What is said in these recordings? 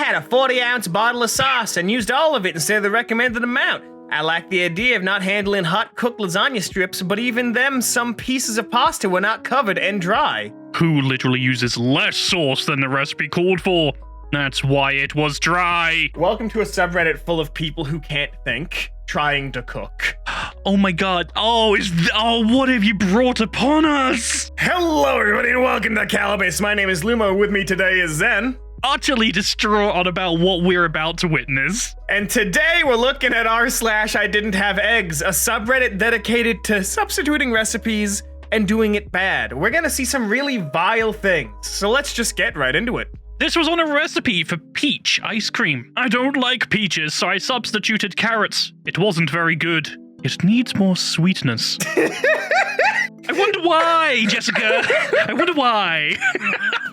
had a 40-ounce bottle of sauce and used all of it instead of the recommended amount. I like the idea of not handling hot cooked lasagna strips, but even them, some pieces of pasta were not covered and dry. Who literally uses less sauce than the recipe called for? That's why it was dry. Welcome to a subreddit full of people who can't think, trying to cook. Oh my god. Oh, what have you brought upon us? Hello everybody and welcome to Kalbus. My name is Lumo. With me today is Zen. Utterly distraught on about what we're about to witness. And today we're looking at r/IDidn'tHaveEggs, a subreddit dedicated to substituting recipes and doing it bad. We're gonna see some really vile things, so let's just get right into it. This was on a recipe for peach ice cream. I don't like peaches, so I substituted carrots. It wasn't very good. It needs more sweetness. I wonder why, Jessica. I wonder why.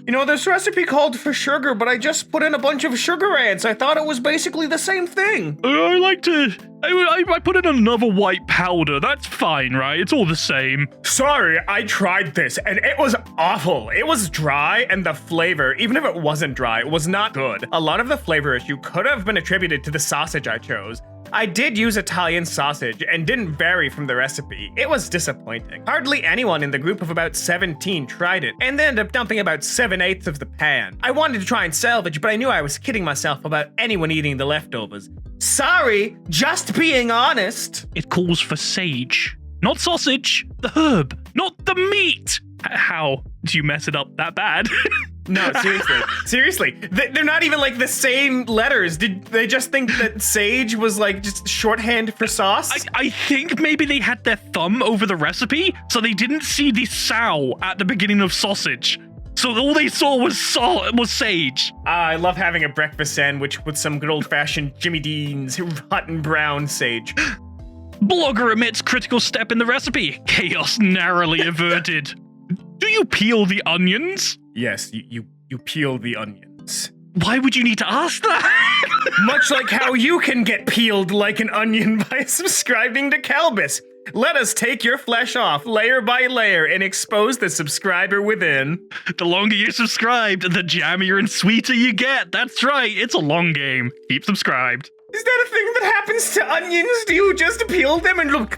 You know, this recipe called for sugar, but I just put in a bunch of sugar ants. I thought it was basically the same thing. I put in another white powder. That's fine, right? It's all the same. Sorry, I tried this, and it was awful. It was dry, and the flavor, even if it wasn't dry, it was not good. A lot of the flavor issue could have been attributed to the sausage I chose. I did use Italian sausage and didn't vary from the recipe. It was disappointing. Hardly anyone in the group of about 17 tried it, and they ended up dumping about 7/8 of the pan. I wanted to try and salvage, but I knew I was kidding myself about anyone eating the leftovers. Sorry, just being honest. It calls for sage. Not sausage, the herb, not the meat. How do you mess it up that bad? No, seriously. They're not even like the same letters. Did they just think that sage was like just shorthand for sauce? I think maybe they had their thumb over the recipe, so they didn't see the sow at the beginning of sausage. So all they saw was sage. I love having a breakfast sandwich with some good old-fashioned Jimmy Dean's hot and brown sage. Blogger omits critical step in the recipe. Chaos narrowly averted. Do you peel the onions? Yes, you peel the onions. Why would you need to ask that? Much like how you can get peeled like an onion by subscribing to Kalbus. Let us take your flesh off layer by layer and expose the subscriber within. The longer you're subscribed, the jammier and sweeter you get. That's right, it's a long game. Keep subscribed. Is that a thing that happens to onions? Do you just peel them and look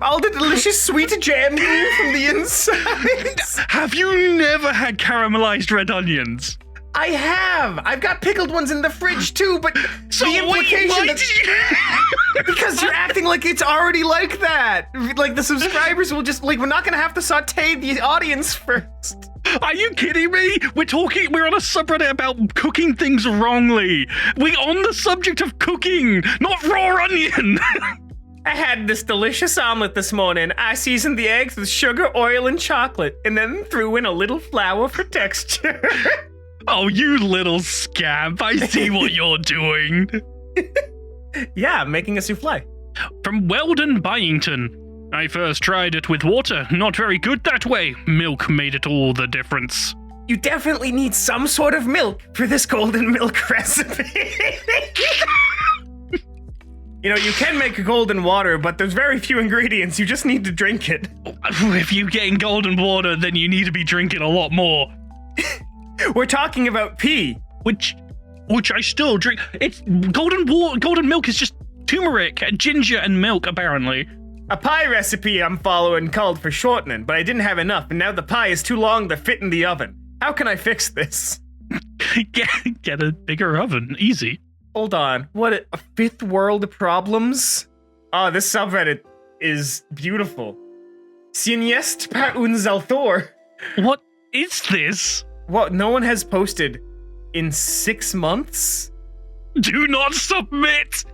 all the delicious sweet jam from the inside? Have you never had caramelized red onions? I have. I've got pickled ones in the fridge too, but so the implication because you're acting like it's already like that. Like the subscribers will just we're not gonna have to saute the audience first. Are you kidding me? We're on a subreddit about cooking things wrongly. We're on the subject of cooking, not raw onion. I had this delicious omelet this morning. I seasoned the eggs with sugar, oil, and chocolate, and then threw in a little flour for texture. Oh, you little scamp. I see what you're doing. Yeah, I'm making a souffle. From Weldon Byington. I first tried it with water. Not very good that way. Milk made it all the difference. You definitely need some sort of milk for this golden milk recipe. You know, you can make golden water, but there's very few ingredients. You just need to drink it. If you're getting golden water, then you need to be drinking a lot more. We're talking about pee. Which I still drink. It's golden milk is just turmeric, ginger, and milk, apparently. A pie recipe I'm following called for shortening, but I didn't have enough, and now the pie is too long to fit in the oven. How can I fix this? Get a bigger oven. Easy. Hold on. What a fifth world problems? Oh, this subreddit is beautiful. Cienest par un author. What is this? What? No one has posted in 6 months? Do not submit!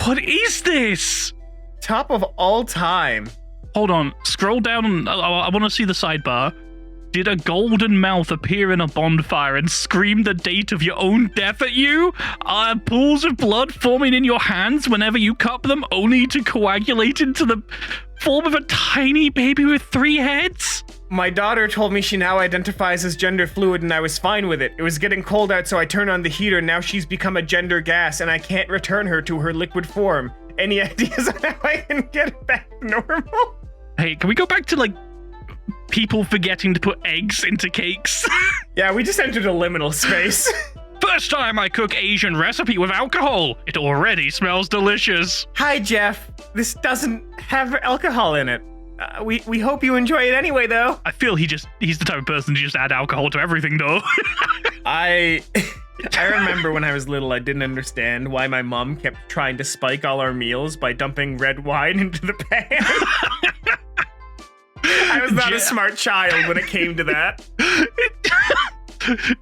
What is this? Top of all time. Hold on, scroll down. I want to see the sidebar. Did a golden mouth appear in a bonfire and scream the date of your own death at you? Are pools of blood forming in your hands whenever you cup them, only to coagulate into the form of a tiny baby with 3 heads? My daughter told me she now identifies as gender fluid and I was fine with it. It was getting cold out, so I turned on the heater. Now she's become a gender gas and I can't return her to her liquid form. Any ideas on how I can get it back to normal? Hey, can we go back to, like, people forgetting to put eggs into cakes. Yeah, we just entered a liminal space. First time I cook Asian recipe with alcohol. It already smells delicious. Hi, Jeff. This doesn't have alcohol in it. We hope you enjoy it anyway, though. I feel he's the type of person to just add alcohol to everything, though. I remember when I was little, I didn't understand why my mom kept trying to spike all our meals by dumping red wine into the pan. I was not a smart child when it came to that.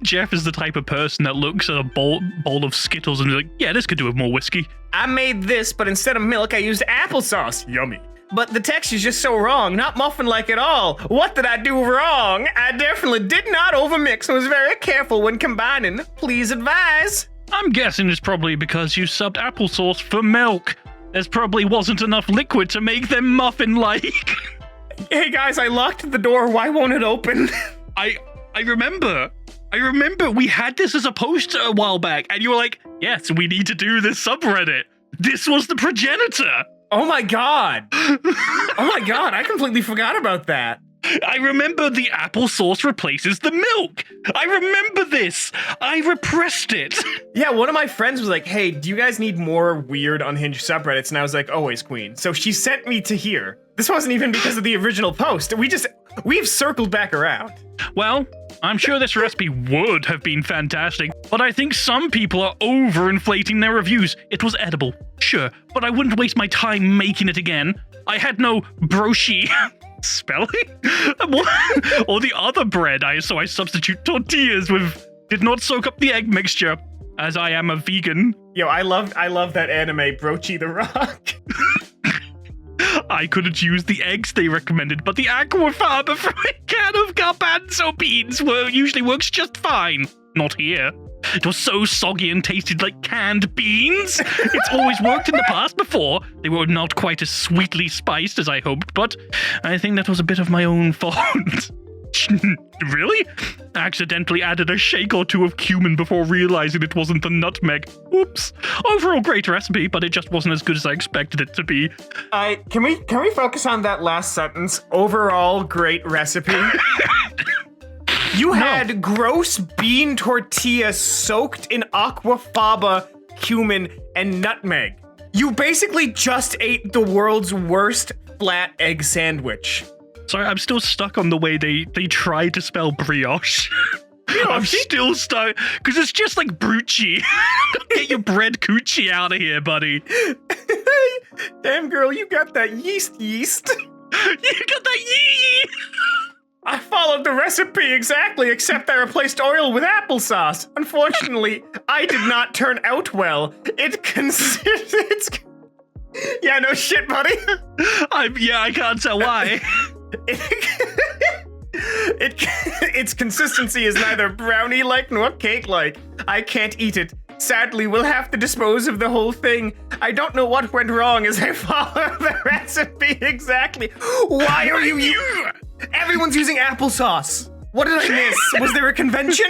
Jeff is the type of person that looks at a bowl of Skittles and is like, yeah, this could do with more whiskey. I made this, but instead of milk, I used applesauce. Yummy. But the texture's just so wrong, not muffin-like at all. What did I do wrong? I definitely did not overmix and was very careful when combining. Please advise. I'm guessing it's probably because you subbed applesauce for milk. There probably wasn't enough liquid to make them muffin-like. Hey guys, I locked the door. Why won't it open? I remember we had this as a poster a while back, and you were like, yes, we need to do this subreddit. This was the progenitor. Oh my god. Oh my god, I completely forgot about that. I remember the applesauce replaces the milk. I remember this. I repressed it. Yeah, one of my friends was like, hey, do you guys need more weird unhinged subreddits? And I was like, always, queen. So she sent me to here. This wasn't even because of the original post. We've circled back around. Well, I'm sure this recipe would have been fantastic, but I think some people are overinflating their reviews. It was edible, sure, but I wouldn't waste my time making it again. I had no broshi spelling or the other bread, so I substitute tortillas with did not soak up the egg mixture, as I am a vegan. Yo, I love that anime, Brochi the Rock. I couldn't use the eggs they recommended, but the aquafaba from a can of garbanzo beans usually works just fine. Not here. It was so soggy and tasted like canned beans. It's always worked in the past before. They were not quite as sweetly spiced as I hoped, but I think that was a bit of my own fault. Really? I accidentally added a shake or two of cumin before realizing it wasn't the nutmeg. Oops. Overall great recipe, but it just wasn't as good as I expected it to be. Can we focus on that last sentence? Overall great recipe. You had gross bean tortilla soaked in aquafaba, cumin, and nutmeg. You basically just ate the world's worst flat egg sandwich. Sorry, I'm still stuck on the way they tried to spell brioche. I'm still stuck, because it's just like brucci. Get your bread coochie out of here, buddy. Damn, girl, you got that yeast. You got that yee. I followed the recipe exactly, except I replaced oil with applesauce. Unfortunately, I did not turn out well. Yeah, no shit, buddy. I can't tell why. Its consistency is neither brownie-like nor cake-like. I can't eat it. Sadly, we'll have to dispose of the whole thing. I don't know what went wrong as I follow the recipe exactly. Why are you Everyone's using applesauce. What did I miss? Was there a convention?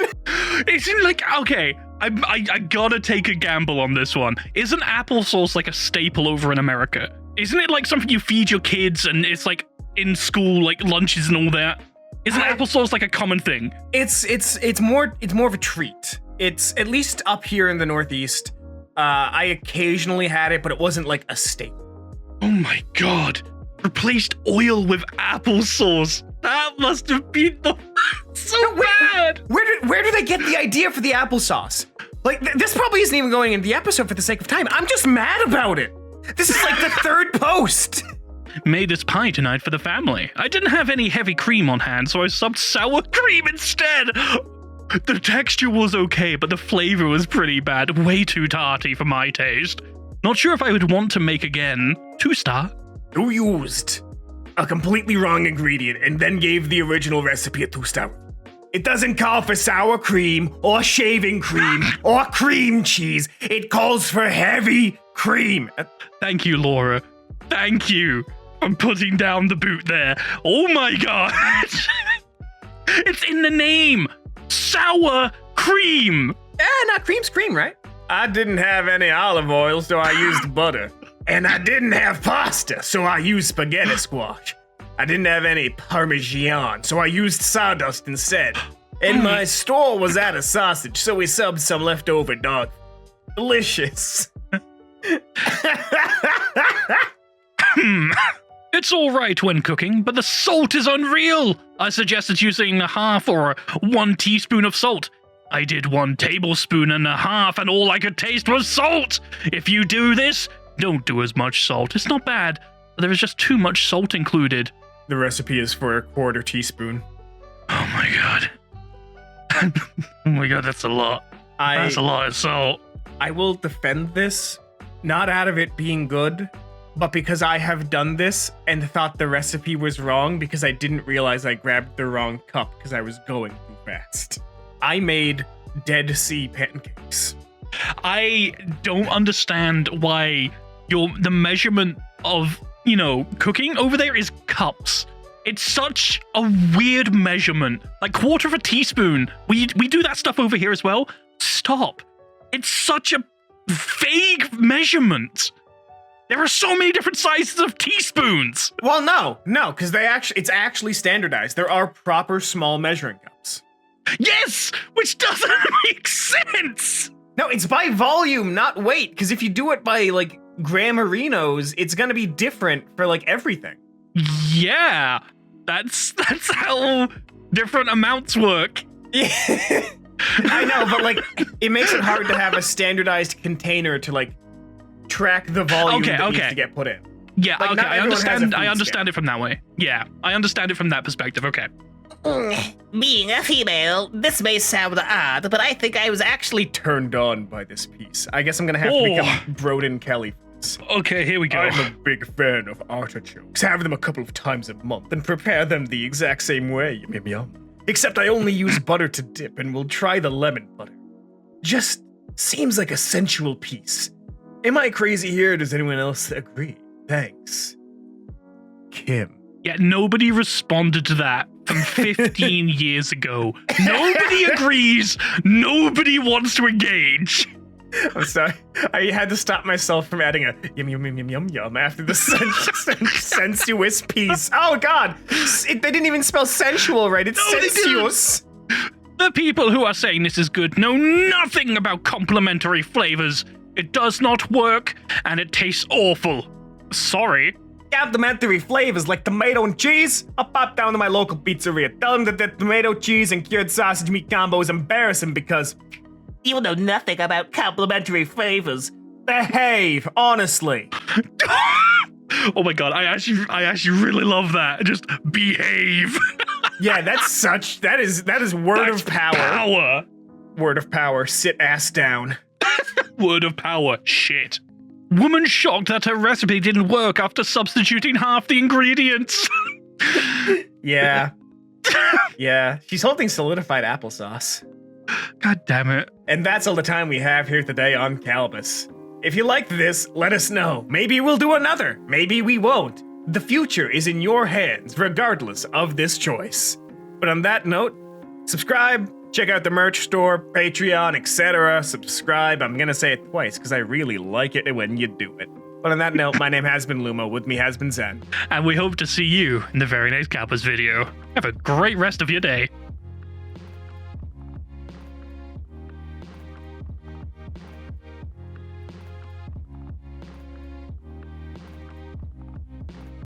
Isn't like, okay, I gotta take a gamble on this one. Isn't applesauce like a staple over in America? Isn't it like something you feed your kids and it's like in school, like lunches and all that? Isn't applesauce like a common thing? It's more of a treat. It's at least up here in the Northeast. I occasionally had it, but it wasn't like a staple. Oh my god. Replaced oil with applesauce. That must have been bad. Where do they get the idea for the applesauce? Like, this probably isn't even going into the episode for the sake of time. I'm just mad about it. This is like the third post. Made this pie tonight for the family. I didn't have any heavy cream on hand, so I subbed sour cream instead. The texture was okay, but the flavor was pretty bad. Way too tarty for my taste. Not sure if I would want to make again. 2-star. You used a completely wrong ingredient and then gave the original recipe a 2-star. It doesn't call for sour cream or shaving cream or cream cheese. It calls for heavy cream. Thank you, Laura. Thank you. I'm putting down the boot there. Oh my god. It's in the name. Sour cream. Not cream's cream, right? I didn't have any olive oil, so I used butter. And I didn't have pasta, so I used spaghetti squash. I didn't have any Parmesan, so I used sawdust instead. And my store was out of sausage, so we subbed some leftover dog. Delicious. It's all right when cooking, but the salt is unreal. I suggested using a half or 1 teaspoon of salt. I did 1 tablespoon and a half, and all I could taste was salt. If you do this, don't do as much salt. It's not bad, but there is just too much salt included. The recipe is for a 1/4 teaspoon. Oh my god. Oh my god, that's a lot. That's a lot of salt. I will defend this, not out of it being good, but because I have done this and thought the recipe was wrong because I didn't realize I grabbed the wrong cup because I was going too fast. I made Dead Sea pancakes. I don't understand why the measurement of, cooking over there is cups. It's such a weird measurement. Like 1/4 teaspoon. We do that stuff over here as well. Stop. It's such a vague measurement. There are so many different sizes of teaspoons. Well, no, because it's actually standardized. There are proper small measuring cups. Yes, which doesn't make sense. No, it's by volume, not weight. Because if you do it by grammarinos, it's gonna be different for everything. Yeah, that's how different amounts work. Yeah. I know, but it makes it hard to have a standardized container to track the volume that needs to get put in. Yeah, okay, I understand it from that way. Yeah, I understand it from that perspective. Okay. Being a female, this may sound odd, but I think I was actually turned on by this piece. I guess I'm gonna have to become Broden Kelly. Okay, here we go. I'm a big fan of artichokes. Have them a couple of times a month and prepare them the exact same way. Yum, yum. Except I only use butter to dip and will try the lemon butter. Just seems like a sensual piece. Am I crazy here? Does anyone else agree? Thanks. Kim. Yeah, nobody responded to that from 15 years ago. Nobody agrees. Nobody wants to engage. I'm sorry. I had to stop myself from adding a yum yum yum yum yum yum after the sensuous piece. Oh god, they didn't even spell sensual right. It's sensuous. The people who are saying this is good know nothing about complementary flavors. It does not work, and it tastes awful. Sorry. Complimentary flavors like tomato and cheese? I'll pop down to my local pizzeria. Tell them that the tomato, cheese, and cured sausage meat combo is embarrassing because you know nothing about complimentary flavors. Behave, honestly. Oh my god, I actually really love that. Just behave. Yeah, that is word of power. Word of power. Sit ass down. Word of power. Shit. Woman shocked that her recipe didn't work after substituting half the ingredients. Yeah. Yeah. She's holding solidified applesauce. God damn it. And that's all the time we have here today on Kalbus. If you liked this, let us know. Maybe we'll do another. Maybe we won't. The future is in your hands, regardless of this choice. But on that note, subscribe, check out the merch store, Patreon, etc. Subscribe. I'm gonna say it twice because I really like it when you do it. But on that note, my name has been Lumo. With me has been Zen. And we hope to see you in the very next Kalbus video. Have a great rest of your day.